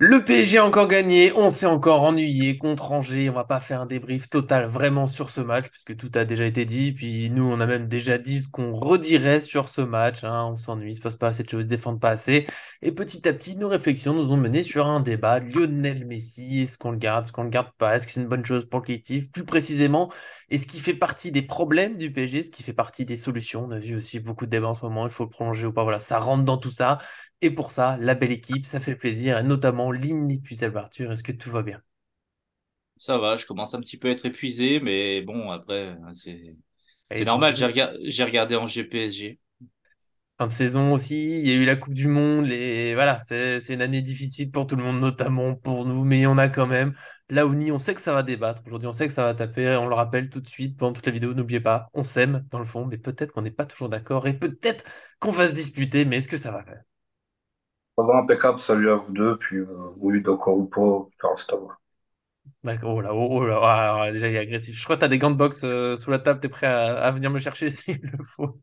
Le PSG a encore gagné, on s'est encore ennuyé contre Angers. On va pas faire un débrief total vraiment sur ce match, puisque tout a déjà été dit. Puis nous, on a même déjà dit ce qu'on redirait sur ce match, hein. On s'ennuie, il se passe pas assez de choses, ils défendent pas assez. Et petit à petit, nos réflexions nous ont mené sur un débat. Lionel Messi, est-ce qu'on le garde, est-ce qu'on le garde pas? Est-ce que c'est une bonne chose pour le collectif? Plus précisément, est-ce qu'il fait partie des problèmes du PSG? Est-ce qu'il fait partie des solutions? On a vu aussi beaucoup de débats en ce moment, il faut le prolonger ou pas. Voilà, ça rentre dans tout ça. Et pour ça, la belle équipe, ça fait plaisir, et notamment l'inépuisable Arthur. Est-ce que tout va bien? Ça va, je commence un petit peu à être épuisé, mais bon, après, Allez, c'est fin de normal, saison. j'ai regardé en PSG. Fin de saison aussi, il y a eu la Coupe du Monde, voilà, c'est une année difficile pour tout le monde, notamment pour nous, mais on a quand même. Là, on sait que ça va débattre. Aujourd'hui, on sait que ça va taper. On le rappelle tout de suite pendant toute la vidéo. N'oubliez pas, on s'aime dans le fond, mais peut-être qu'on n'est pas toujours d'accord et peut-être qu'on va se disputer, mais est-ce que ça va faire? Ça va impeccable, salut à vous deux, puis oui, d'accord ou pas, ça reste à voir. D'accord, oh là, ah, alors, déjà il est agressif. Je crois que tu as des gants de boxe sous la table, tu es prêt à venir me chercher s'il le faut.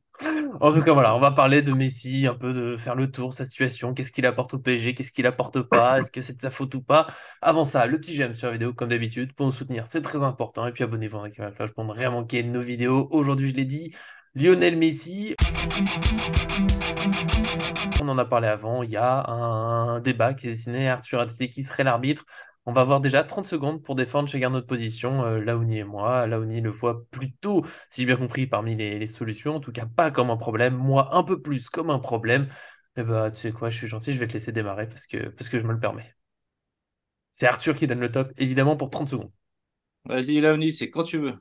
En tout cas, voilà, on va parler de Messi, un peu de faire le tour, sa situation, qu'est-ce qu'il apporte au PSG, qu'est-ce qu'il apporte pas, est-ce que c'est de sa faute ou pas. Avant ça, le petit j'aime sur la vidéo, comme d'habitude, pour nous soutenir, c'est très important. Et puis abonnez-vous à la cloche pour ne rien manquer de nos vidéos. Aujourd'hui, je l'ai dit, Lionel Messi, on en a parlé avant, il y a un débat qui est dessiné, Arthur a décidé qui serait l'arbitre. On va avoir déjà 30 secondes pour défendre chacun notre position, Laouni et moi. Laouni le voit plutôt, si j'ai bien compris, parmi les solutions, en tout cas pas comme un problème, moi un peu plus comme un problème. Et bah tu sais quoi, je suis gentil, je vais te laisser démarrer parce que je me le permets. C'est Arthur qui donne le top, évidemment pour 30 secondes. Vas-y, Laoni, c'est quand tu veux.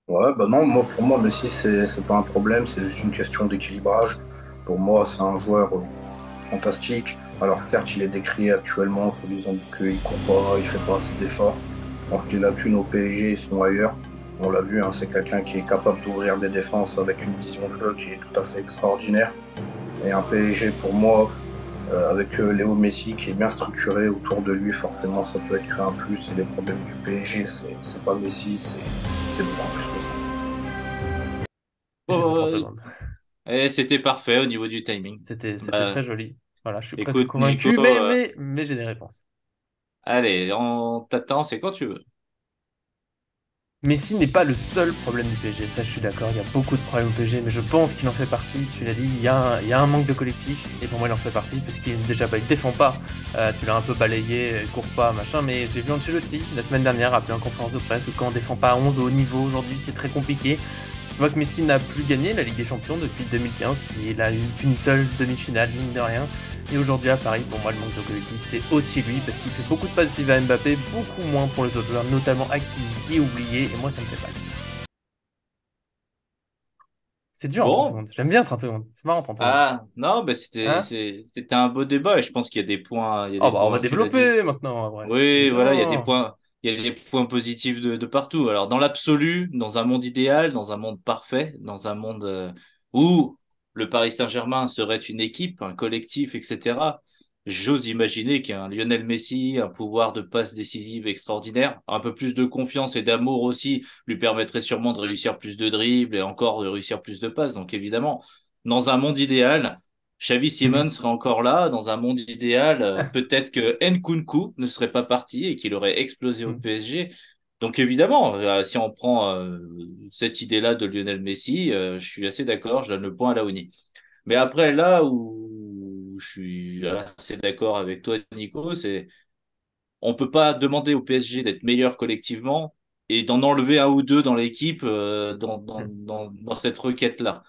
Ouais, bah non, pour moi, Messi, c'est pas un problème, c'est juste une question d'équilibrage. Pour moi, c'est un joueur fantastique. Alors certes, il est décrié actuellement sous disant qu'il court pas, il fait pas assez d'efforts. Donc les lacunes au PSG sont ailleurs. On l'a vu, hein, c'est quelqu'un qui est capable d'ouvrir des défenses avec une vision de jeu qui est tout à fait extraordinaire. Et un PSG, pour moi, avec Léo Messi qui est bien structuré autour de lui, forcément ça peut être un plus. Et les problèmes du PSG, c'est pas Messi, c'est beaucoup plus que ça. Et c'est pour 30 Oh, secondes. et c'était parfait au niveau du timing. C'était très Bah, joli. Voilà, je suis presque écoute, Nico, convaincu, mais j'ai des réponses. allez, on t'attend, c'est quand tu veux. Messi n'est pas le seul problème du PSG, ça je suis d'accord, il y a beaucoup de problèmes au PSG, mais je pense qu'il en fait partie, tu l'as dit, il y a un manque de collectif, et pour moi il en fait partie, parce qu'il déjà il défend pas. Tu l'as un peu balayé, il court pas, machin, mais j'ai vu Ancelotti la semaine dernière appeler en conférence de presse que quand on défend pas à 11 au haut niveau aujourd'hui c'est très compliqué. Je vois que Messi n'a plus gagné la Ligue des Champions depuis 2015, qu'il a eu qu'une seule demi-finale, mine de rien. Et aujourd'hui à Paris, pour moi, le manque de collectif, c'est aussi lui, parce qu'il fait beaucoup de passes décisives à Mbappé, beaucoup moins pour les autres joueurs, notamment Hakimi, qui est oublié, et moi, ça me fait mal. C'est dur en 30 Bon, secondes. J'aime bien 30 secondes. C'est marrant 30 secondes. ah, non, bah Hein? c'était un beau débat et je pense qu'il y a des Oh bah on va points, tu l'as dit. développer maintenant, après. Oui, voilà, Évidemment. il y a des points positifs de partout. Alors, dans l'absolu, dans un monde idéal, dans un monde parfait, dans un monde où le Paris Saint-Germain serait une équipe, un collectif, etc., j'ose imaginer qu'un Lionel Messi, un pouvoir de passe décisive extraordinaire, un peu plus de confiance et d'amour aussi, lui permettrait sûrement de réussir plus de dribbles et encore de réussir plus de passes. Donc, évidemment, dans un monde idéal, Xavi Simons Mhm. serait encore là. Dans un monde idéal, peut-être que Nkunku ne serait pas parti et qu'il aurait explosé au Mhm. PSG. Donc évidemment, si on prend cette idée-là de Lionel Messi, je suis assez d'accord, je donne le point à Laoni. Mais après, là où je suis assez d'accord avec toi, Nico, c'est on peut pas demander au PSG d'être meilleur collectivement et d'en enlever un ou deux dans l'équipe Mhm. dans cette requête-là.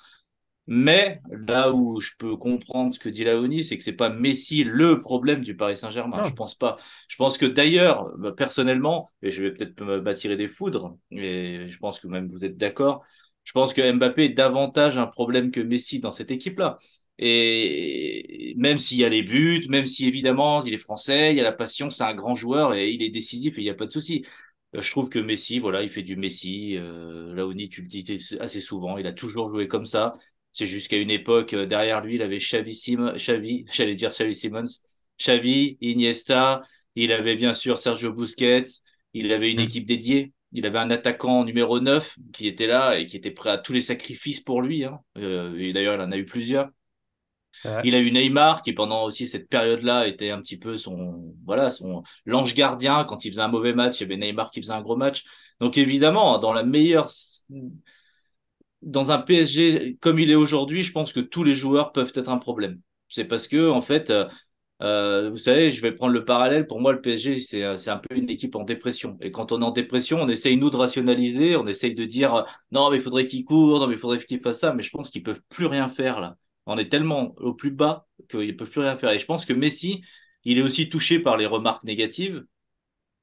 Mais là où je peux comprendre ce que dit Laoni, c'est que c'est pas Messi le problème du Paris Saint-Germain. Je Non. pense pas. Je pense que d'ailleurs, personnellement, et je vais peut-être m'attirer des foudres, et je pense que même vous êtes d'accord, je pense que Mbappé est davantage un problème que Messi dans cette équipe-là. Et même s'il y a les buts, même si évidemment il est français, il y a la passion, c'est un grand joueur et il est décisif et il n'y a pas de souci. Je trouve que Messi, voilà, il fait du Messi. Laoni, tu le dis assez souvent, il a toujours joué comme ça. C'est juste qu'à une époque, derrière lui, il avait Xavi, j'allais dire Xavi Simons, Xavi, Iniesta, il avait bien sûr Sergio Busquets, il avait une Mhm. équipe dédiée, il avait un attaquant numéro 9 qui était là et qui était prêt à tous les sacrifices pour lui, hein. Et d'ailleurs, il en a eu plusieurs. C'est vrai. Il a eu Neymar qui pendant aussi cette période-là était un petit peu son l'ange gardien. Quand il faisait un mauvais match, il y avait Neymar qui faisait un gros match. Donc évidemment, dans un PSG comme il est aujourd'hui, je pense que tous les joueurs peuvent être un problème. C'est parce que en fait, vous savez, je vais prendre le parallèle. Pour moi, le PSG, c'est un peu une équipe en dépression. Et quand on est en dépression, on essaye, nous, de rationaliser. On essaye de dire, non, mais il faudrait qu'ils courent, non, mais il faudrait qu'ils fassent ça. Mais je pense qu'ils peuvent plus rien faire, là. On est tellement au plus bas qu'ils peuvent plus rien faire. Et je pense que Messi, il est aussi touché par les remarques négatives.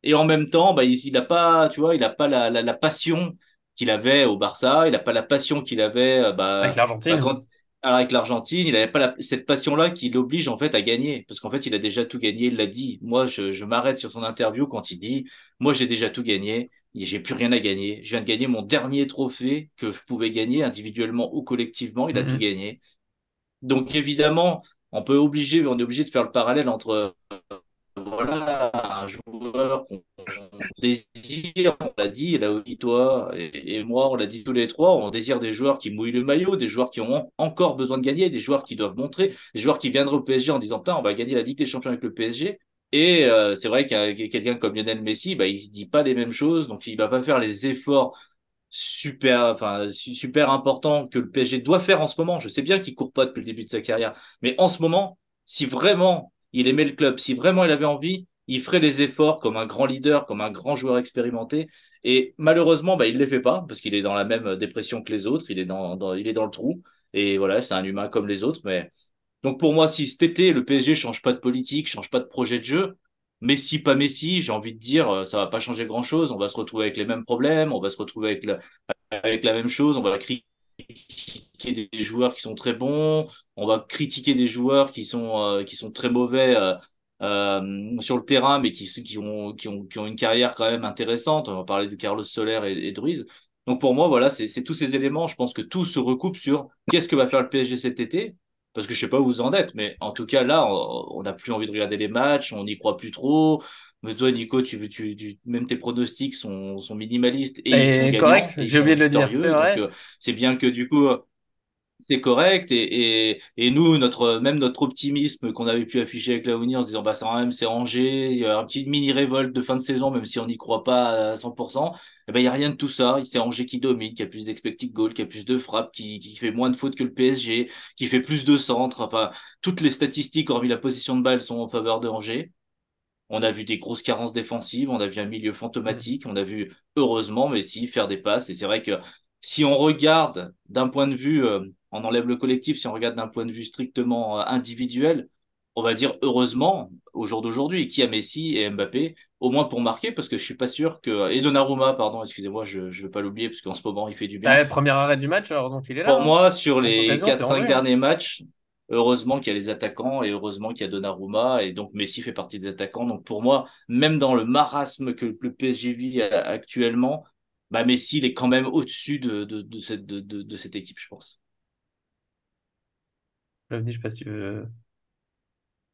Et en même temps, bah, il a pas, tu vois, il a pas la passion qu'il avait au Barça. Il a pas la passion qu'il avait, Avec bah, l'Argentine. alors avec l'Argentine, il avait pas cette passion-là qui l'oblige en fait à gagner, parce qu'en fait, il a déjà tout gagné. Il l'a dit. Moi, je m'arrête sur son interview quand il dit, moi, j'ai déjà tout gagné. J'ai plus rien à gagner. Je viens de gagner mon dernier trophée que je pouvais gagner individuellement ou collectivement. Il a tout Mhm. gagné. Donc évidemment, on est obligé de faire le parallèle entre voilà, un joueur qu'on désire, on l'a dit, là aussi toi et moi, on l'a dit tous les trois, on désire des joueurs qui mouillent le maillot, des joueurs qui ont encore besoin de gagner, des joueurs qui doivent montrer, des joueurs qui viendraient au PSG en disant, putain, on va gagner la Ligue des Champions avec le PSG. Et c'est vrai qu'un quelqu'un comme Lionel Messi, bah, il se dit pas les mêmes choses, donc il va pas faire les efforts super important que le PSG doit faire en ce moment. Je sais bien qu'il court pas depuis le début de sa carrière, mais en ce moment, si vraiment il aimait le club, si vraiment il avait envie, il ferait les efforts comme un grand leader, comme un grand joueur expérimenté. Et malheureusement, bah, il les fait pas parce qu'il est dans la même dépression que les autres. Il est dans le trou. Et voilà, c'est un humain comme les autres. Mais donc pour moi, si cet été le PSG change pas de politique, change pas de projet de jeu, Messi pas Messi, j'ai envie de dire, ça va pas changer grand-chose. On va se retrouver avec les mêmes problèmes, on va se retrouver avec la même chose. On va critiquer des joueurs qui sont très bons, on va critiquer des joueurs qui sont très mauvais sur le terrain, mais qui ont une carrière quand même intéressante. On va parler de Carlos Soler et de Ruiz. Donc pour moi, voilà, c'est tous ces éléments. Je pense que tout se recoupe sur qu'est-ce que va faire le PSG cet été. Parce que je sais pas où vous en êtes, mais en tout cas là, on n'a plus envie de regarder les matchs, on n'y croit plus trop. Mais toi, Nico, même tes pronostics sont minimalistes et ils sont Et gagnants correct, et ils j'ai oublié sont de le dire, c'est victorieux. Donc, vrai. c'est bien que du coup, c'est correct. Et nous, même notre optimisme qu'on avait pu afficher avec la Uni en se disant, bah, ça, quand même, c'est Angers, il y a un petit mini-révolte de fin de saison, même si on n'y croit pas à 100%. Eh ben, il y a rien de tout ça. C'est Angers qui domine, qui a plus d'expected goal, qui a plus de frappes, qui fait moins de fautes que le PSG, qui fait plus de centres. Enfin, toutes les statistiques, hormis la position de balle, sont en faveur de Angers. On a vu des grosses carences défensives, on a vu un milieu Mm. fantomatique, on a vu heureusement Messi faire des passes. Et c'est vrai que si on regarde d'un point de vue, on enlève le collectif, si on regarde d'un point de vue strictement individuel, on va dire heureusement au jour d'aujourd'hui, qui a Messi et Mbappé, au moins pour marquer, parce que je suis pas sûr que et Donnarumma, pardon, excusez-moi, je veux pas l'oublier parce qu'en ce moment il fait du bien. Ouais, premier arrêt du match, heureusement qu'il est là, Pour hein. moi, sur Grosse les occasion, c'est quatre cinq Angers, hein. derniers matchs, heureusement qu'il y a les attaquants et heureusement qu'il y a Donnarumma et donc Messi fait partie des attaquants. Donc pour moi, même dans le marasme que le PSG vit actuellement, bah Messi il est quand même au-dessus de cette équipe, je pense. Je sais pas si tu veux-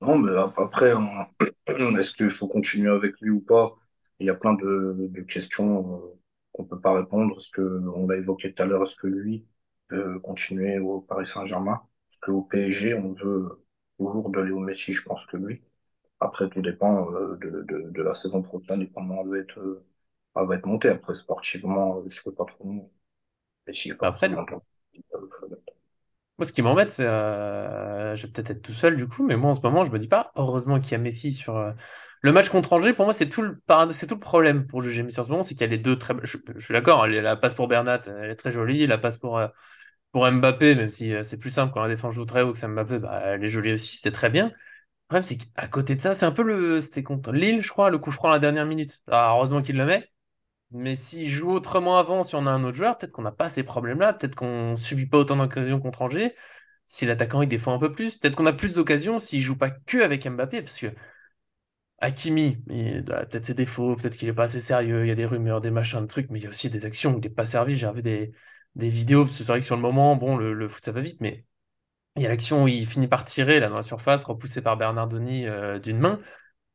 Non, mais après, est-ce qu'il faut continuer avec lui ou pas? Il y a plein de questions qu'on peut pas répondre. Est-ce que, on l'a évoqué tout à l'heure, est-ce que lui peut continuer au Paris Saint-Germain? Est-ce qu'au PSG, on veut toujours de Léo Messi? Je pense que oui. Après, tout dépend de la saison prochaine et comment elle va être montée. Après, sportivement, je ne sais pas trop. Messi est Bah, parti après, longtemps. moi, ce qui m'embête, c'est. Je vais peut-être être tout seul du coup, mais moi en ce moment, je me dis pas, heureusement qu'il y a Messi sur. Le match contre Angers, pour moi, c'est tout le problème pour juger Messi en ce moment, c'est qu'il y a les deux très. Je suis d'accord, hein, la passe pour Bernat, elle est très jolie, la passe pour Mbappé, même si c'est plus simple quand la défense joue très haut que c'est Mbappé, bah, elle est jolie aussi, c'est très bien. Le problème, c'est qu'à côté de ça, c'est un peu le. C'était contre Lille, je crois, le coup franc à la dernière minute. Alors, heureusement qu'il le met. Mais s'il joue autrement avant, si on a un autre joueur, peut-être qu'on n'a pas ces problèmes-là, peut-être qu'on subit pas autant d'occasions contre Angers, si l'attaquant il défend un peu plus, peut-être qu'on a plus d'occasions s'il joue pas que avec Mbappé, parce que Hakimi, il a peut-être ses défauts, peut-être qu'il est pas assez sérieux, il y a des rumeurs, des machins, des trucs, mais il y a aussi des actions où il n'est pas servi. J'ai revu des vidéos, parce que c'est vrai que sur le moment, bon, le foot ça va vite, mais il y a l'action où il finit par tirer là dans la surface, repoussé par Bernardoni d'une main.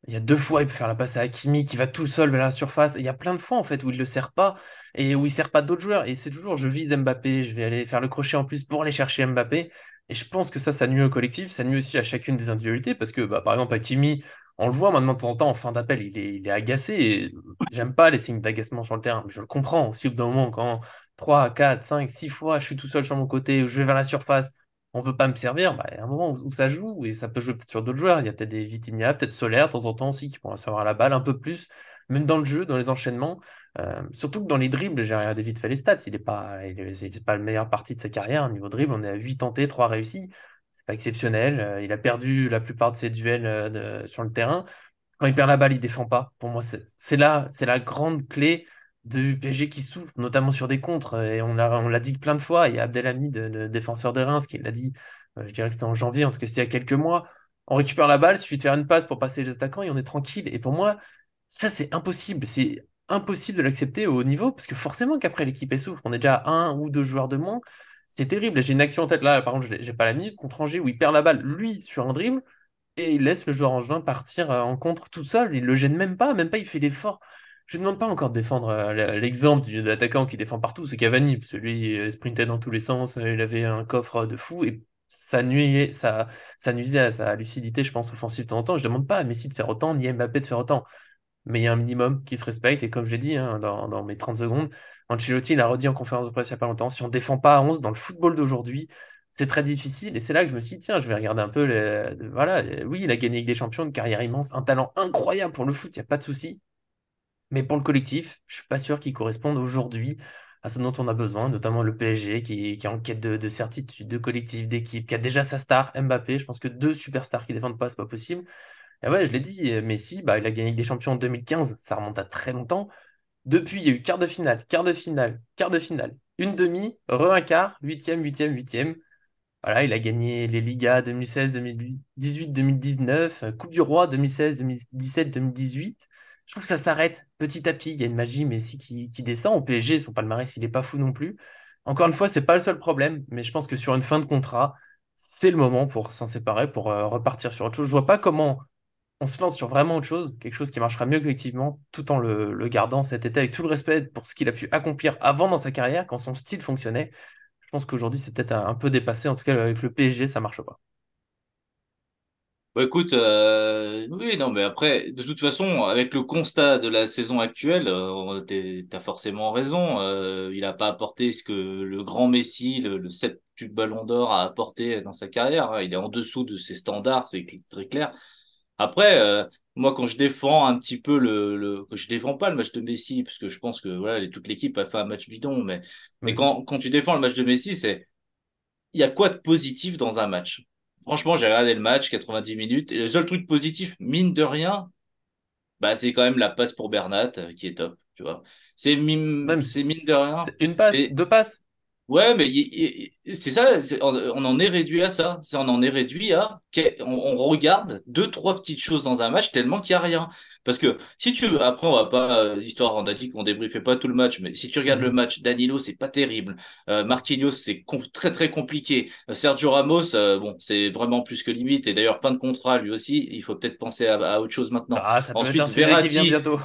Il y a deux fois, il peut faire la passe à Hakimi qui va tout seul vers la surface. Il y a plein de fois en fait où il le sert pas et où il sert pas d'autres joueurs. Et c'est toujours je vide Mbappé, je vais aller faire le crochet en plus pour aller chercher Mbappé. Et je pense que ça nuit au collectif, ça nuit aussi à chacune des individualités, parce que, bah, par exemple, Hakimi, on le voit maintenant de temps en temps en fin d'appel, il est agacé. Et j'aime pas les signes d'agacement sur le terrain, mais je le comprends aussi au bout d'un moment, quand 3, 4, 5, 6 fois, je suis tout seul sur mon côté, ou je vais vers la surface, on veut pas me servir, bah, il y a un moment où ça joue, et ça peut jouer peut-être sur d'autres joueurs. Il y a peut-être des Vitinha, peut-être Solaire, de temps en temps aussi, qui pourront savoir la balle un peu plus, même dans le jeu, dans les enchaînements. Surtout que dans les dribbles, j'ai regardé vite fait les stats, il est pas le meilleur parti de sa carrière. Au niveau dribble, on est à 8 tentés, 3 réussis. C'est pas exceptionnel. Il a perdu la plupart de ses duels sur le terrain. Quand il perd la balle, il défend pas. Pour moi, c'est la grande clé du PSG qui souffre, notamment sur des contres. Et on l'a dit plein de fois. Il y a Abdelhamid, le défenseur de Reims, qui l'a dit, je dirais que c'était en janvier, en tout cas c'était il y a quelques mois. On récupère la balle, il suffit de faire une passe pour passer les attaquants et on est tranquille. Et pour moi, ça, c'est impossible. C'est impossible de l'accepter au haut niveau, parce que forcément qu'après l'équipe elle souffre. On est déjà à un ou deux joueurs de moins. C'est terrible. J'ai une action en tête là, par contre, j'ai pas la minute, contre Angers, où il perd la balle, lui, sur un dribble. Et il laisse le joueur angevin partir en contre tout seul. Il le gêne même pas, il fait l'effort. Je ne demande pas encore de défendre l'exemple de l'attaquant qui défend partout, c'est Cavani, parce que lui sprintait dans tous les sens, il avait un coffre de fou, et ça nuisait à sa lucidité, je pense, offensive de temps en temps. Je ne demande pas à Messi de faire autant, ni à Mbappé de faire autant, mais il y a un minimum qui se respecte, et comme je l'ai dit hein, dans mes 30 secondes, Ancelotti l'a redit en conférence de presse il n'y a pas longtemps, si on ne défend pas à 11 dans le football d'aujourd'hui, c'est très difficile. Et c'est là que je me suis dit, tiens, je vais regarder un peu. Voilà, oui, il a gagné avec des champions, une carrière immense, un talent incroyable pour le foot, il n'y a pas de souci. Mais pour le collectif, je suis pas sûr qu'il corresponde aujourd'hui à ce dont on a besoin, notamment le PSG qui est en quête de certitude, de collectif, d'équipe, qui a déjà sa star, Mbappé. Je pense que deux superstars qui défendent pas, c'est pas possible. Et ouais, je l'ai dit, Messi, bah, il a gagné avec des champions en 2015, ça remonte à très longtemps. Depuis, il y a eu quart de finale, quart de finale, quart de finale, une demi, un quart, huitième, huitième, huitième. Voilà, il a gagné les Ligas 2016, 2018, 2019, Coupe du Roi 2016, 2017, 2018. Je trouve que ça s'arrête petit à petit. Il y a une magie, Messi qui descend. Au PSG, son palmarès, il n'est pas fou non plus. Encore une fois, c'est pas le seul problème, mais je pense que sur une fin de contrat, c'est le moment pour s'en séparer, pour repartir sur autre chose. Je vois pas comment on se lance sur vraiment autre chose, quelque chose qui marchera mieux collectivement, tout en le gardant cet été avec tout le respect pour ce qu'il a pu accomplir avant dans sa carrière, quand son style fonctionnait. Je pense qu'aujourd'hui, c'est peut-être un peu dépassé. En tout cas, avec le PSG, ça marche pas. Bah, écoute, oui, non, mais après, de toute façon, avec le constat de la saison actuelle, t'as forcément raison. Il a pas apporté ce que le grand Messi, le septuple Ballon d'Or, a apporté dans sa carrière, hein. Il est en dessous de ses standards, c'est très clair. Après, moi, quand je défends un petit peu que je défends pas le match de Messi, parce que je pense que voilà, toute l'équipe a fait un match bidon, mais Mhm. quand tu défends le match de Messi, il y a quoi de positif dans un match? Franchement, j'ai regardé le match, 90 minutes, et le seul truc positif, mine de rien, bah, c'est quand même la passe pour Bernat, qui est top, tu vois. Même C'est mine si de rien. c'est une passe, C'est, deux passes. ouais, mais c'est ça, on en est réduit à ça. On en est réduit à, on regarde deux, trois petites choses dans un match tellement qu'il y a rien. Parce que si tu, après, on va pas, histoire, on a dit qu'on débriefait pas tout le match, mais si tu regardes le Mhm. match, Danilo, c'est pas terrible. Marquinhos, c'est très, très compliqué. Sergio Ramos, bon, c'est vraiment plus que limite. Et d'ailleurs, fin de contrat, lui aussi, il faut peut-être penser à autre chose maintenant. Ah, ça peut être un Ensuite, sujet qui vient Verratti, bientôt.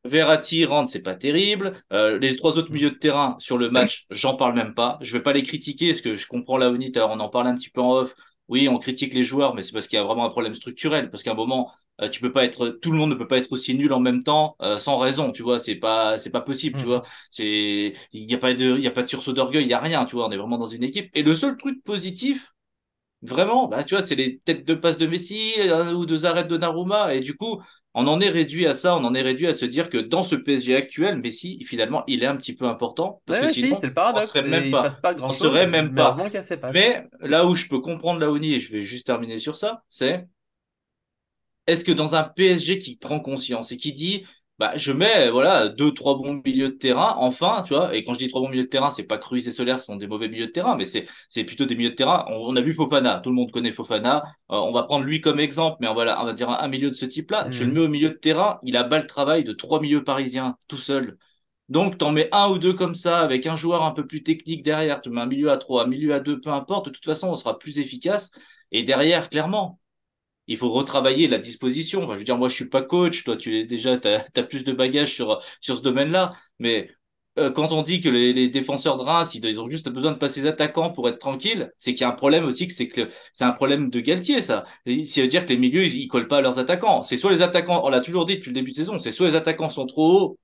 Verratti rentre, c'est pas terrible. Les trois autres milieux de terrain sur le match, j'en parle même pas. Je vais pas les critiquer parce que je comprends Laoni, on en parle un petit peu en off. Oui, on critique les joueurs, mais c'est parce qu'il y a vraiment un problème structurel. Parce qu'à un moment, tu peux pas être, tout le monde ne peut pas être aussi nul en même temps, sans raison. Tu vois, c'est pas possible. Tu vois, Mhm. il y a pas de sursaut d'orgueil, il y a rien. Tu vois, on est vraiment dans une équipe. Et le seul truc positif, vraiment, bah, tu vois, c'est les têtes de passe de Messi, un ou deux arrêts de Donnarumma, et du coup, on en est réduit à ça, on en est réduit à se dire que dans ce PSG actuel, Messi, finalement, il est un petit peu important, parce Ouais, que ouais, je dis, sinon, c'est le on paradoxe. serait même Il se pas, passe pas on grand-chose, serait même mais pas. heureusement qu'il y a ces passes. Mais là où je peux comprendre Laoni, et je vais juste terminer sur ça, c'est est-ce que dans un PSG qui prend conscience et qui dit, bah, je mets, voilà, deux, trois bons milieux de terrain, enfin, tu vois, et quand je dis trois bons milieux de terrain, c'est pas que Ruiz et Solaire sont des mauvais milieux de terrain, mais c'est plutôt des milieux de terrain. On a vu Fofana, tout le monde connaît Fofana, on va prendre lui comme exemple, mais voilà, on va dire un milieu de ce type-là, tu le mets Mhm. au milieu de terrain, il a bas le travail de trois milieux parisiens, tout seul. Donc, t'en mets un ou deux comme ça, avec un joueur un peu plus technique derrière, tu mets un milieu à trois, un milieu à deux, peu importe, de toute façon, on sera plus efficace. Et derrière, clairement, il faut retravailler la disposition. Enfin, je veux dire, moi, je suis pas coach. Toi, tu es déjà, t'as plus de bagages sur ce domaine-là. Mais quand on dit que les défenseurs de Reims, ils ont juste besoin de passer les attaquants pour être tranquilles, c'est qu'il y a un problème aussi, que c'est un problème de Galtier, ça. Ça veut dire que les milieux, ils collent pas à leurs attaquants. C'est soit les attaquants, on l'a toujours dit depuis le début de saison, c'est soit les attaquants sont trop hauts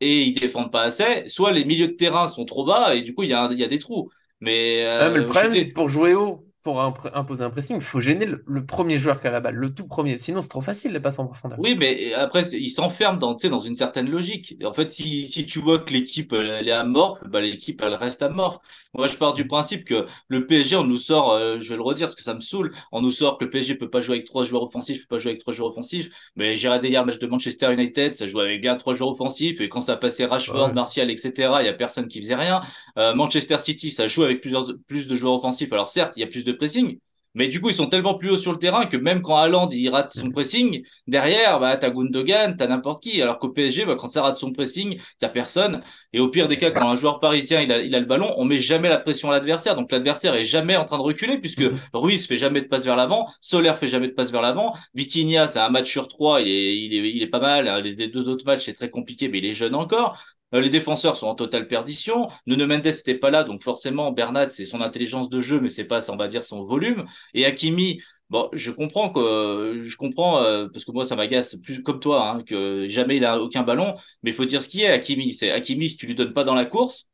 et ils défendent pas assez, soit les milieux de terrain sont trop bas et du coup, il y a des trous. Mais Mais le je suis problème, c'est que pour jouer haut, pour imposer un pressing, il faut gêner le premier joueur qui a la balle, le tout premier. Sinon, c'est trop facile les passes en profondeur. Oui, mais après, ils s'enferment dans, tu sais, dans une certaine logique. Et en fait, si tu vois que l'équipe, elle est amorphe, bah, l'équipe, elle reste amorphe. Moi, je pars du principe que le PSG, on nous sort, je vais le redire parce que ça me saoule, on nous sort que le PSG peut pas jouer avec 3 joueurs offensifs, peut pas jouer avec 3 joueurs offensifs. Mais j'ai regardé hier le match de Manchester United, ça jouait avec bien 3 joueurs offensifs. Et quand ça passait Rashford, Ouais. Martial, etc., il y a personne qui faisait rien. Manchester City, ça joue avec plus de joueurs offensifs. Alors certes, il y a plus de pressing. Mais du coup, ils sont tellement plus hauts sur le terrain que même quand Haaland, il rate son Mhm. pressing, derrière, bah, t'as Gundogan, t'as n'importe qui. Alors qu'au PSG, bah, quand ça rate son pressing, t'as personne. Et au pire des cas, quand un joueur parisien, il a le ballon, on met jamais la pression à l'adversaire. Donc l'adversaire est jamais en train de reculer puisque Mhm. Ruiz fait jamais de passe vers l'avant, Soler fait jamais de passe vers l'avant, Vitinha, c'est un match sur 3, il est pas mal. Les 2 autres matchs, c'est très compliqué, mais il est jeune encore. Les défenseurs sont en totale perdition. Nuno Mendes n'était pas là, donc forcément, Bernat, c'est son intelligence de jeu, mais c'est pas, on va dire, son volume. Et Hakimi, bon, je comprends parce que moi ça m'agace plus comme toi hein, que jamais il a aucun ballon, mais il faut dire ce qui est Hakimi, c'est Hakimi si tu lui donnes pas dans la course,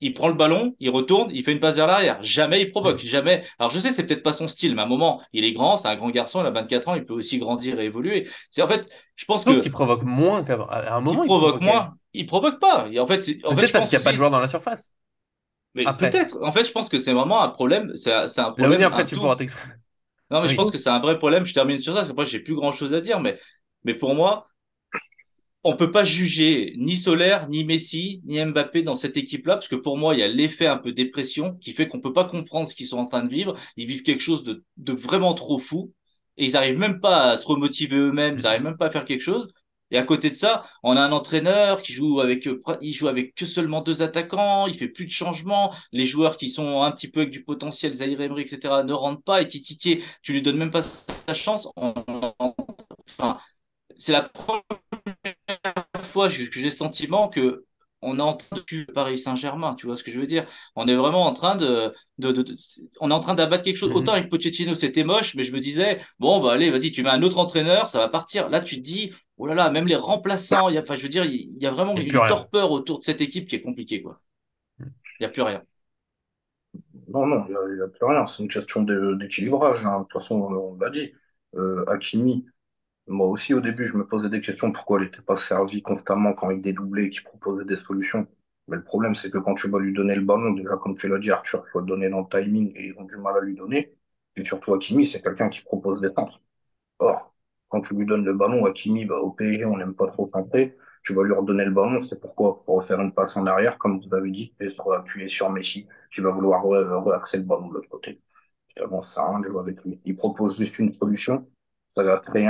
il prend le ballon, il retourne, il fait une passe vers l'arrière, jamais il provoque, Mhm. jamais. Alors je sais c'est peut-être pas son style, mais à un moment, il est grand, c'est un grand garçon, il a 24 ans, il peut aussi grandir et évoluer. C'est en fait, je pense Je trouve qu'il que provoque moins qu'avant. À un il moment, il provoque provoquait. moins, il provoque pas. Et en fait Peut-être je parce pense qu'il n'y a pas de aussi joueur dans la surface. mais Après. peut-être. En fait, je pense que c'est vraiment un problème. C'est un Là aussi, problème, après, un tu tout. pourras t'exprimer. Non, mais je pense Oui. que c'est un vrai problème. Je termine sur ça, parce qu'après, j'ai plus grand-chose à dire. Mais pour moi, on peut pas juger ni Solaire, ni Messi, ni Mbappé dans cette équipe-là, parce que pour moi, il y a l'effet un peu dépression qui fait qu'on peut pas comprendre ce qu'ils sont en train de vivre. Ils vivent quelque chose de vraiment trop fou. Et ils arrivent même pas à se remotiver eux-mêmes. Ils arrivent Mhm. même pas à faire quelque chose. Et à côté de ça, on a un entraîneur qui joue avec, il joue avec que seulement 2 attaquants, il fait plus de changements. Les joueurs qui sont un petit peu avec du potentiel, Zaïre Emery, etc., ne rentrent pas. Et Titiquet, tu lui donnes même pas sa chance. Enfin, c'est la fois que j'ai le sentiment que on est en train de tuer Paris Saint-Germain, tu vois ce que je veux dire? On est vraiment en train on est en train d'abattre quelque chose. Autant Mhm. avec Pochettino, c'était moche, mais je me disais, bon, bah, allez, vas-y, tu mets un autre entraîneur, ça va partir. Là, tu te dis, oh là là, même les remplaçants, enfin, je veux dire, il y a vraiment Il n'y a plus une rien. torpeur autour de cette équipe qui est compliquée, quoi. Il y a plus rien. Non, non, il n'y a plus rien. C'est une question d'équilibrage, hein. De toute façon, on l'a dit. Hakimi, moi aussi, au début, je me posais des questions pourquoi il n'était pas servi constamment quand il dédoublait et qu'il proposait des solutions. Mais le problème, c'est que quand tu vas lui donner le ballon, déjà, comme tu l'as dit, Arthur, il faut le donner dans le timing et ils ont du mal à lui donner. Et surtout, Hakimi, c'est quelqu'un qui propose des centres. Or, quand tu lui donnes le ballon, Hakimi, bah, au PSG, on n'aime pas trop centrer. Tu vas lui redonner le ballon, c'est pourquoi? Pour refaire une passe en arrière, comme vous avez dit, et se appuyer sur Messi, qui va vouloir re-axer le ballon de l'autre côté. Bon, ça sert à rien de jouer avec lui. Il propose juste une solution. Ça va créer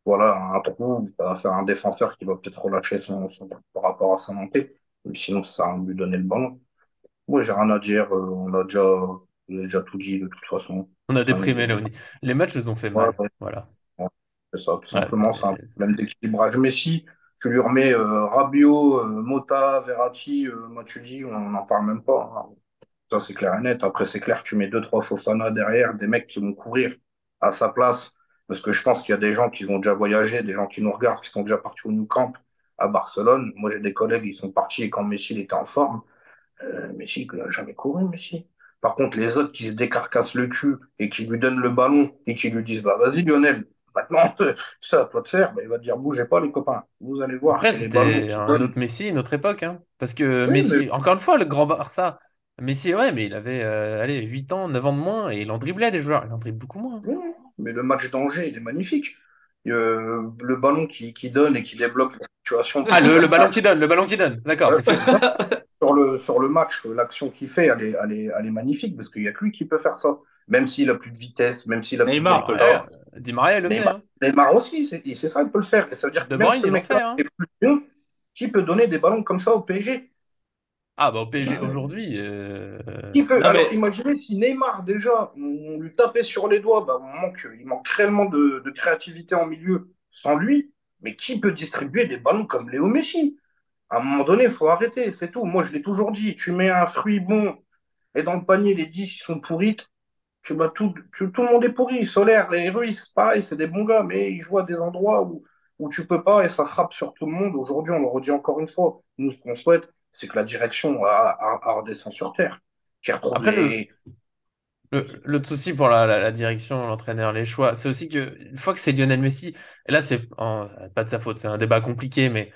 voilà, un trou. Ça va faire un défenseur qui va peut-être relâcher son truc par rapport à sa montée. Mais sinon, ça sert à rien de lui donner le ballon. Moi, j'ai rien à dire. On a déjà tout dit de toute façon. On a Ça n'est, déprimé, Léonie. Les matchs les ont fait ouais, mal. ouais, Voilà. ouais, c'est ça, tout Ouais, simplement. C'est un problème d'équilibrage. Mais si tu lui remets Rabiot, Mota, Verratti, Matuidi, on n'en parle même pas, hein. Ça, c'est clair et net. Après, c'est clair, tu mets deux, trois Fofana derrière, des mecs qui vont courir à sa place. Parce que je pense qu'il y a des gens qui ont déjà voyagé, des gens qui nous regardent, qui sont déjà partis au Nou Camp à Barcelone. Moi, j'ai des collègues, ils sont partis quand Messi il était en forme. Messi, il n'a jamais couru, Messi. Par contre, les autres qui se décarcassent le cul et qui lui donnent le ballon et qui lui disent, bah, vas-y, Lionel, maintenant, ça, à toi de faire, bah, il va te dire, bougez pas, les copains. Vous allez voir, Après, et les ballons c'était qu'il un donne. autre Messi, une autre époque, hein. Parce que Oui, mais Messi, encore une fois, le grand Barça, Messi, ouais, mais il avait allez, 8 ans, 9 ans de moins et il en driblait des joueurs. Il en dribble beaucoup moins. oui, mais le match d'Angers, il est magnifique. Le ballon qui donne et qui débloque la situation Ah, pour le le ballon qui match. donne, le ballon qui donne. D'accord. Parce que Sur le match, l'action qu'il fait, elle est magnifique parce qu'il n'y a que lui qui peut faire ça. Même s'il a plus de vitesse, même s'il a plus de Neymar peut le gabarit. faire. Di Maria, il le faisait, Neymar, hein. Neymar aussi, c'est ça, il peut le faire. Et ça veut dire que De même Bruyne, ce ils l'ont fait, mec-là, qui hein. est plus bon, qui peut donner des ballons comme ça au PSG? Ah, bah au PSG Enfin, aujourd'hui. qui peut? Non, Alors, mais imaginez si Neymar, déjà, on lui tapait sur les doigts, bah, il manque réellement de créativité en milieu sans lui. Mais qui peut distribuer des ballons comme Léo Messi? À un moment donné, il faut arrêter, c'est tout. Moi, je l'ai toujours dit. Tu mets un fruit bon et dans le panier, les 10 ils sont pourris. Tout le monde est pourri. Solaire, les Russes, pareil, c'est des bons gars, mais ils jouent à des endroits où tu peux pas et ça frappe sur tout le monde. Aujourd'hui, on le redit encore une fois. Nous, ce qu'on souhaite, c'est que la direction redescend sur Terre, qui retrouve Après, les. l'autre souci pour la direction, l'entraîneur, les choix, c'est aussi que une fois que c'est Lionel Messi, et là, pas de sa faute, c'est un débat compliqué, mais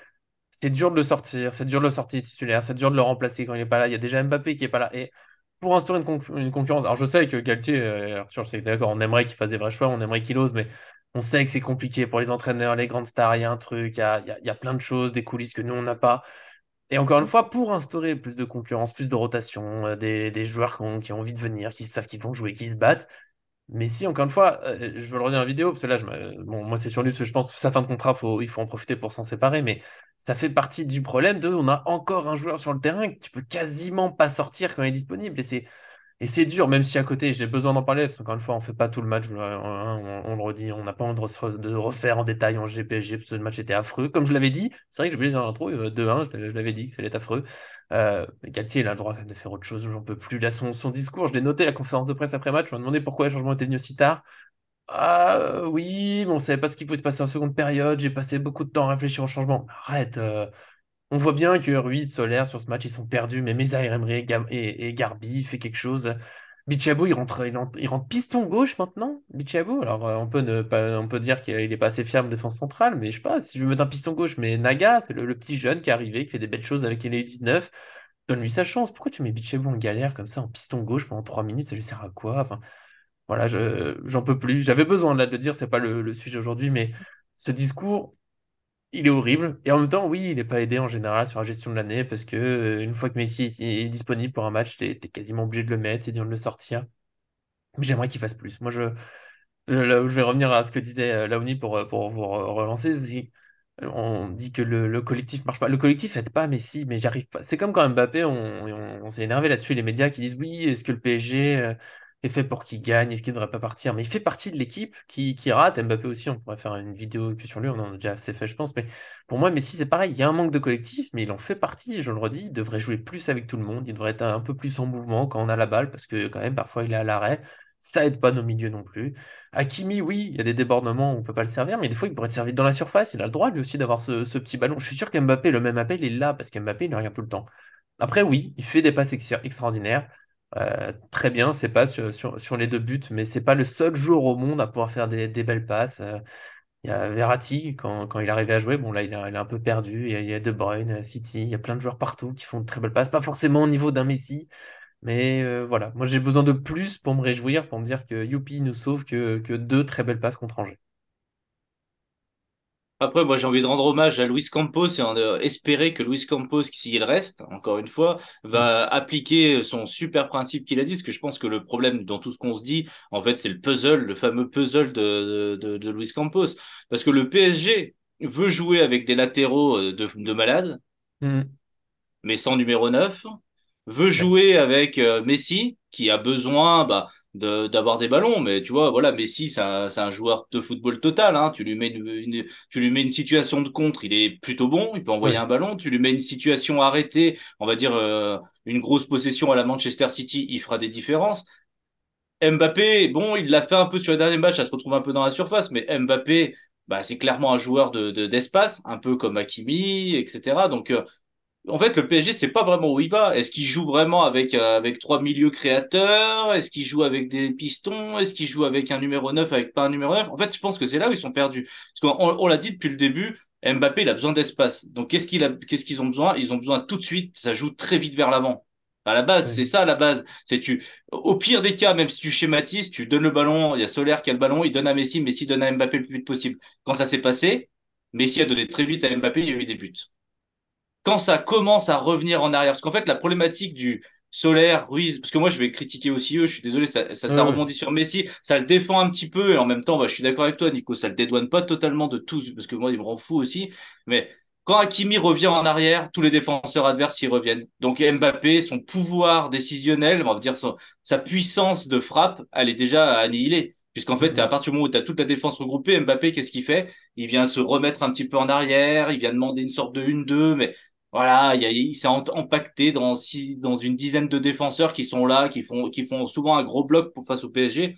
c'est dur de le sortir, c'est dur de le sortir titulaire, c'est dur de le remplacer quand il n'est pas là. Il y a déjà Mbappé qui est pas là. Et pour instaurer une concurrence, alors je sais que Galtier, Arthur, je sais que d'accord, on aimerait qu'il fasse des vrais choix, on aimerait qu'il ose, mais on sait que c'est compliqué pour les entraîneurs, les grandes stars, il y a un truc, il y a plein de choses, des coulisses que nous, on n'a pas. Et encore une fois, pour instaurer plus de concurrence, plus de rotation, des joueurs qui ont envie de venir, qui savent qu'ils vont jouer, qui se battent, mais si, encore une fois, je veux le redire en vidéo, parce que là, bon, moi, c'est sur lui, parce que je pense que sa fin de contrat, il faut en profiter pour s'en séparer, mais ça fait partie du problème on a encore un joueur sur le terrain que tu peux quasiment pas sortir quand il est disponible. Et c'est dur, même si à côté, j'ai besoin d'en parler, parce qu'encore une fois, on fait pas tout le match, on le redit, on n'a pas envie de refaire en détail en GPSG, parce que le match était affreux. Comme je l'avais dit, c'est vrai que j'ai oublié dans l'intro, 2-1, je l'avais dit que ça allait être affreux. Galtier, il a le droit quand même de faire autre chose, j'en peux plus. Là, son discours, je l'ai noté, la conférence de presse après match, on m'a demandé pourquoi le changement était venu aussi tard. Ah oui, mais on savait pas ce qu'il pouvait se passer en seconde période, j'ai passé beaucoup de temps à réfléchir au changement. Arrête, on voit bien que Ruiz, Solaire, sur ce match, ils sont perdus, mais Meza Emery et Garbi fait quelque chose. Bichabou, il rentre piston gauche maintenant, Bichabou. Alors, on peut dire qu'il n'est pas assez fiable en défense centrale, mais je sais pas, si je veux mettre un piston gauche, mais Naga, c'est le petit jeune qui est arrivé, qui fait des belles choses avec les U19, donne-lui sa chance. Pourquoi tu mets Bichabou en galère comme ça, en piston gauche pendant 3 minutes, ça lui sert à quoi? Enfin, voilà, j'en peux plus. J'avais besoin là, de le dire, c'est pas le sujet aujourd'hui, mais ce discours il est horrible. Et en même temps, oui, il n'est pas aidé en général sur la gestion de l'année parce que une fois que Messi est disponible pour un match, t'es quasiment obligé de le mettre, c'est dur de le sortir. Mais j'aimerais qu'il fasse plus. Moi, là où je vais revenir à ce que disait Laoni pour vous relancer. On dit que le collectif marche pas. Le collectif aide pas Messi, mais j'arrive pas. C'est comme quand Mbappé, on s'est énervé là-dessus, les médias qui disent oui, est-ce que le PSG est fait pour qu'il gagne, est-ce qu'il ne devrait pas partir? Mais il fait partie de l'équipe qui rate. Mbappé aussi, on pourrait faire une vidéo que sur lui, on en a déjà assez fait, je pense. Mais pour moi, Messi, c'est pareil, il y a un manque de collectif, mais il en fait partie, je le redis, il devrait jouer plus avec tout le monde, il devrait être un peu plus en mouvement quand on a la balle, parce que quand même, parfois, il est à l'arrêt. Ça aide pas nos milieux non plus. Hakimi, oui, il y a des débordements où on peut pas le servir, mais des fois, il pourrait être servi dans la surface. Il a le droit, lui aussi, d'avoir ce petit ballon. Je suis sûr qu'Mbappé, le même appel, il est là, parce qu'Mbappé, il le regarde tout le temps. Après, oui, il fait des passes extraordinaires. Très bien, c'est pas sur les deux buts, mais c'est pas le seul joueur au monde à pouvoir faire des belles passes. Il y a Verratti, quand il arrivait à jouer, bon là il est un peu perdu. Il y a De Bruyne, City, il y a plein de joueurs partout qui font de très belles passes. Pas forcément au niveau d'un Messi, mais voilà. Moi j'ai besoin de plus pour me réjouir, pour me dire que Youpi nous sauve que deux très belles passes contre Angers. Après, moi, j'ai envie de rendre hommage à Luis Campos et espérer que Luis Campos, s'il reste, encore une fois, Mm. va appliquer son super principe qu'il a dit. Parce que je pense que le problème dans tout ce qu'on se dit, en fait, c'est le puzzle, le fameux puzzle de Luis Campos. Parce que le PSG veut jouer avec des latéraux de malades, Mm. mais sans numéro 9, veut Ouais. jouer avec Messi, qui a besoin d'avoir des ballons. Mais tu vois, voilà, Messi, c'est un joueur de football total. Hein. Tu lui mets une situation de contre, il est plutôt bon, il peut envoyer un Ouais. ballon. Tu lui mets une situation arrêtée, on va dire une grosse possession à la Manchester City, il fera des différences. Mbappé, bon, il l'a fait un peu sur les derniers matchs, ça se retrouve un peu dans la surface, mais Mbappé, bah, c'est clairement un joueur d'espace, un peu comme Hakimi, etc. Donc, en fait, le PSG, c'est pas vraiment où il va. Est-ce qu'il joue vraiment avec trois milieux créateurs? Est-ce qu'il joue avec des pistons? Est-ce qu'il joue avec un numéro 9 avec pas un numéro 9? En fait, je pense que c'est là où ils sont perdus. Parce on l'a dit depuis le début, Mbappé, il a besoin d'espace. Donc, qu'est-ce qu'ils ont besoin? Ils ont besoin tout de suite, ça joue très vite vers l'avant. À la base, c'est Ouais. ça, à la base. Au pire des cas, même si tu schématises, tu donnes le ballon, il y a Solaire qui a le ballon, il donne à Messi, Messi donne à Mbappé le plus vite possible. Quand ça s'est passé, Messi a donné très vite à Mbappé, il y a eu des buts quand ça commence à revenir en arrière. Parce qu'en fait, la problématique du Solaire, Ruiz, parce que moi je vais critiquer aussi eux, je suis désolé, Ouais, ça ouais. rebondit sur Messi, ça le défend un petit peu, et en même temps, bah, je suis d'accord avec toi, Nico, ça le dédouane pas totalement de tout, parce que moi il me rend fou aussi, mais quand Hakimi revient en arrière, tous les défenseurs adverses y reviennent. Donc Mbappé, son pouvoir décisionnel, on va dire sa puissance de frappe, elle est déjà annihilée. Puisqu'en fait, à Mm. partir du moment où tu as toute la défense regroupée, Mbappé, qu'est-ce qu'il fait? Il vient se remettre un petit peu en arrière, il vient demander une sorte de 1-2, mais Voilà, il s'est empaqueté dans une dizaine de défenseurs qui sont là, qui font souvent un gros bloc pour face au PSG.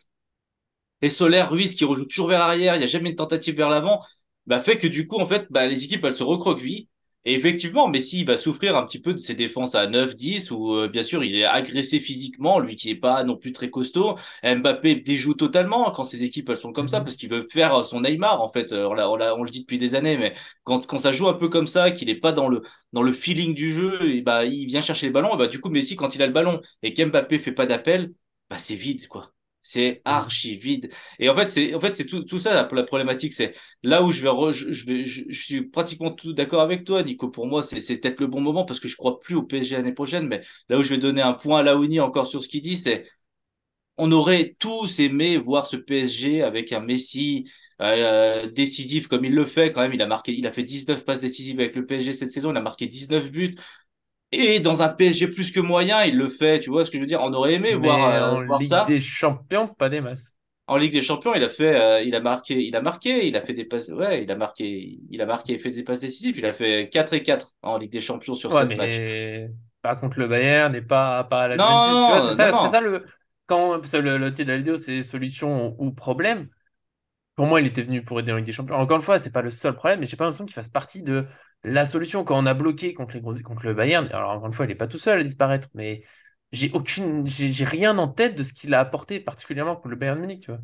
Et Solaire, Ruiz qui rejoue toujours vers l'arrière, il n'y a jamais une tentative vers l'avant, bah, fait que du coup, en fait, bah, les équipes, elles se recroquevillent. Et effectivement, Messi va souffrir un petit peu de ses défenses à 9-10, où bien sûr, il est agressé physiquement, lui qui est pas non plus très costaud. Mbappé déjoue totalement quand ces équipes, elles sont comme ça, Mhm. parce qu'il veut faire son Neymar, en fait. On le dit depuis des années, mais quand ça joue un peu comme ça, qu'il est pas dans le feeling du jeu, et bah, il vient chercher les ballons, et bah, du coup, Messi, quand il a le ballon et qu'Mbappé fait pas d'appel, bah, c'est vide, quoi. C'est Oui. archi vide. Et en fait, c'est tout ça la problématique. C'est là où je suis pratiquement tout d'accord avec toi, Nico. Pour moi, c'est peut-être le bon moment parce que je crois plus au PSG l'année prochaine. Mais là où je vais donner un point à Laouni encore sur ce qu'il dit, c'est on aurait tous aimé voir ce PSG avec un Messi décisif comme il le fait quand même. Il a fait 19 passes décisives avec le PSG cette saison. Il a marqué 19 buts. Et dans un PSG plus que moyen, il le fait. Tu vois ce que je veux dire? On aurait aimé voir, Mais en voir Ligue ça. des Champions, pas des masses. En Ligue des Champions, il a fait des passes, ouais, il a marqué et fait des passes décisives. Il a fait 4 et 4 en Ligue des Champions sur Ouais, 7 matchs. mais pas contre le Bayern et pas à la Non, Juventus. Tu vois, non, non, c'est ça non. le. Quand, parce que le titre de la vidéo, c'est solution ou problème. Pour moi, il était venu pour aider en Ligue des Champions. Encore une fois, c'est pas le seul problème, mais j'ai pas l'impression qu'il fasse partie de la solution. Quand on a bloqué contre le Bayern, alors encore une fois, il est pas tout seul à disparaître, mais j'ai rien en tête de ce qu'il a apporté, particulièrement contre le Bayern Munich, tu vois.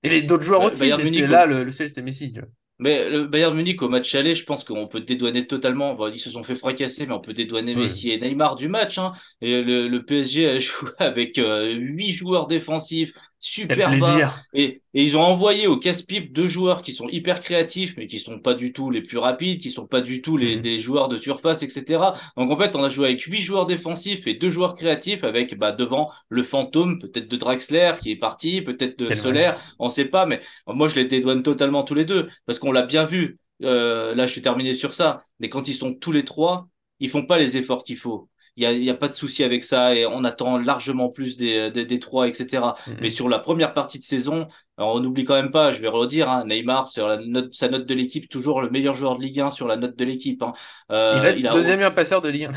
Et les d'autres joueurs aussi, Bayern mais c'est Munich, là, le seul, c'était Messi, tu vois. mais le Bayern Munich au match aller, je pense qu'on peut dédouaner totalement. Bon, ils se sont fait fracasser, mais on peut dédouaner Oui, Messi et Neymar du match, hein. Et le PSG a joué avec 8 joueurs défensifs quel super bas plaisir. et ils ont envoyé au casse-pipe 2 joueurs qui sont hyper créatifs, mais qui sont pas du tout les plus rapides, qui sont pas du tout Mhm. les joueurs de surface, etc. Donc en fait, on a joué avec 8 joueurs défensifs et 2 joueurs créatifs, avec bah, devant le fantôme, peut-être de Draxler qui est parti, peut-être de Quel match. Solaire, on sait pas, mais moi, je les dédouane totalement tous les deux, parce qu'on l'a bien vu. Là, je suis terminé sur ça. Mais quand ils sont tous les trois, ils font pas les efforts qu'il faut. Il y a pas de souci avec ça et on attend largement plus des trois, etc. Mais Mhm. sur la première partie de saison, alors on n'oublie quand même pas, je vais redire, hein, Neymar, sur sa note de l'équipe, toujours le meilleur joueur de Ligue 1 sur la note de l'équipe, hein. Il Euh, il reste a, deuxième meilleur passeur de Ligue 1.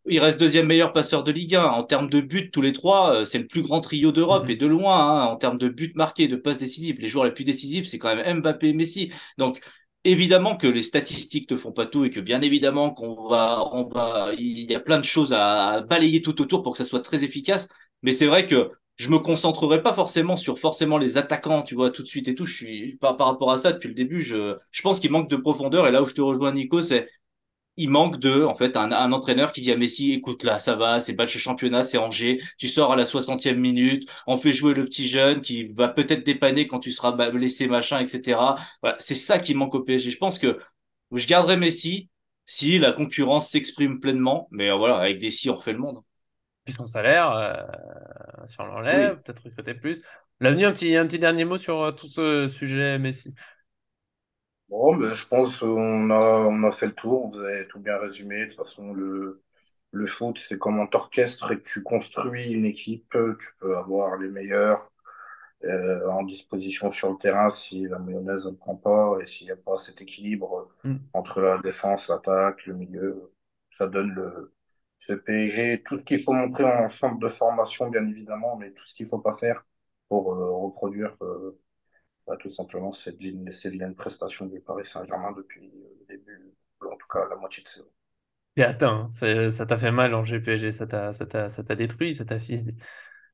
il reste deuxième meilleur passeur de Ligue 1. En termes de buts, tous les trois, c'est le plus grand trio d'Europe et Mhm. de loin, hein, en termes de buts marqués, de passes décisives. Les joueurs les plus décisifs, c'est quand même Mbappé et Messi. Donc, évidemment que les statistiques ne font pas tout et que bien évidemment il y a plein de choses à balayer tout autour pour que ça soit très efficace. Mais c'est vrai que je me concentrerai pas forcément sur forcément les attaquants, tu vois, tout de suite et tout. Je suis, par rapport à ça, depuis le début, je pense qu'il manque de profondeur. Et là où je te rejoins, Nico, c'est il manque en fait, un entraîneur qui dit à Messi, écoute, là, ça va, c'est match championnat, c'est Angers, tu sors à la 60e minute, on fait jouer le petit jeune qui va peut-être dépanner quand tu seras blessé, machin, etc. Voilà, c'est ça qui manque au PSG. Je pense que je garderai Messi si la concurrence s'exprime pleinement, mais voilà, avec des si, on refait le monde. Puis son salaire, si on Oui. l'enlève, peut-être recruter plus. L'avenir, un petit dernier mot sur tout ce sujet Messi. Bon, ben, je pense qu'on a fait le tour, vous avez tout bien résumé. De toute façon, le foot, c'est comment t'orchestres et que tu construis une équipe. Tu peux avoir les meilleurs en disposition sur le terrain si la mayonnaise ne prend pas et s'il n'y a pas cet équilibre Mm. entre la défense, l'attaque, le milieu. Ça donne ce PSG, tout ce qu'il faut montrer en centre de formation, bien évidemment, mais tout ce qu'il ne faut pas faire pour reproduire tout simplement ces vilaines prestations du Paris Saint-Germain depuis le début, ou en tout cas la moitié de saison. Et attends, hein, ça t'a fait mal en GPG, ça t'a détruit, ça t'a fait.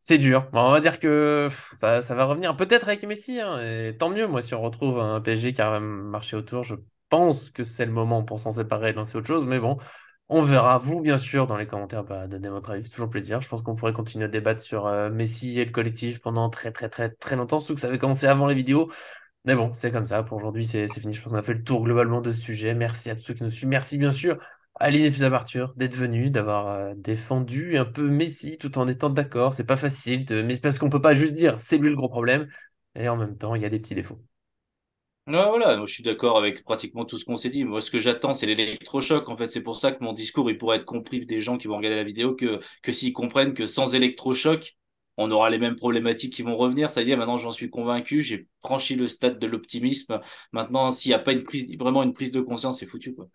C'est dur. Bon, on va dire que ça va revenir. Peut-être avec Messi, hein, et tant mieux. Moi, si on retrouve un PSG qui a marché autour, je pense que c'est le moment pour s'en séparer et de lancer autre chose. Mais bon, on verra. Vous, bien sûr, dans les commentaires, bah, donnez votre avis. C'est toujours plaisir. Je pense qu'on pourrait continuer à débattre sur Messi et le collectif pendant très, très, très, très longtemps. Surtout que ça avait commencé avant les vidéos. Mais bon, c'est comme ça. Pour aujourd'hui, c'est fini. Je pense qu'on a fait le tour globalement de ce sujet. Merci à tous ceux qui nous suivent. Merci bien sûr à Aline et puis à Arthur d'être venu, d'avoir défendu un peu Messi tout en étant d'accord. C'est pas facile, mais c'est parce qu'on peut pas juste dire c'est lui le gros problème. Et en même temps, il y a des petits défauts. Ouais, voilà, moi, je suis d'accord avec pratiquement tout ce qu'on s'est dit. Moi, ce que j'attends, c'est l'électrochoc. En fait, c'est pour ça que mon discours, il pourrait être compris des gens qui vont regarder la vidéo que s'ils comprennent que sans électrochoc, on aura les mêmes problématiques qui vont revenir. Ça y est, maintenant, j'en suis convaincu. J'ai franchi le stade de l'optimisme. Maintenant, s'il n'y a pas vraiment une prise de conscience, c'est foutu, quoi.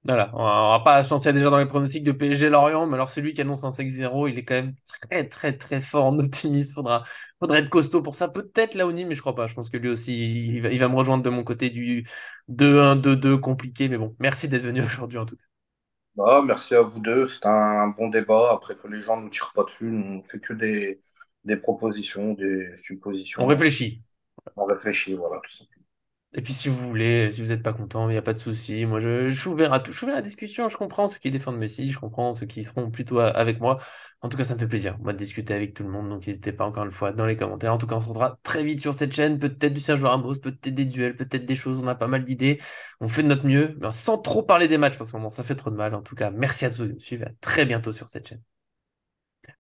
Voilà, on va pas se lancer déjà dans les pronostics de PSG Lorient, mais alors celui qui annonce un 5-0, il est quand même très très très fort en optimisme. Faudrait être costaud pour ça. Peut-être Laoni, mais je crois pas. Je pense que lui aussi, il va me rejoindre de mon côté du 2-1, 2-2 compliqué. Mais bon, merci d'être venu aujourd'hui en tout cas. Bah, merci à vous deux, c'était un bon débat. Après que les gens ne nous tirent pas dessus, on fait que des propositions, des On suppositions. réfléchit. On réfléchit, voilà, tout simplement. Et puis si vous voulez, si vous n'êtes pas content, il n'y a pas de souci. Moi, je suis ouvert à tout. Je suis ouvert à la discussion. Je comprends ceux qui défendent Messi, je comprends ceux qui seront plutôt avec moi. En tout cas, ça me fait plaisir, moi, de discuter avec tout le monde. Donc n'hésitez pas encore une fois dans les commentaires. En tout cas, on se retrouvera très vite sur cette chaîne. Peut-être du Sergio Ramos, peut-être des duels, peut-être des choses. On a pas mal d'idées. On fait de notre mieux, mais sans trop parler des matchs parce que bon, ça fait trop de mal. En tout cas, merci à tous de nous suivre. À très bientôt sur cette chaîne.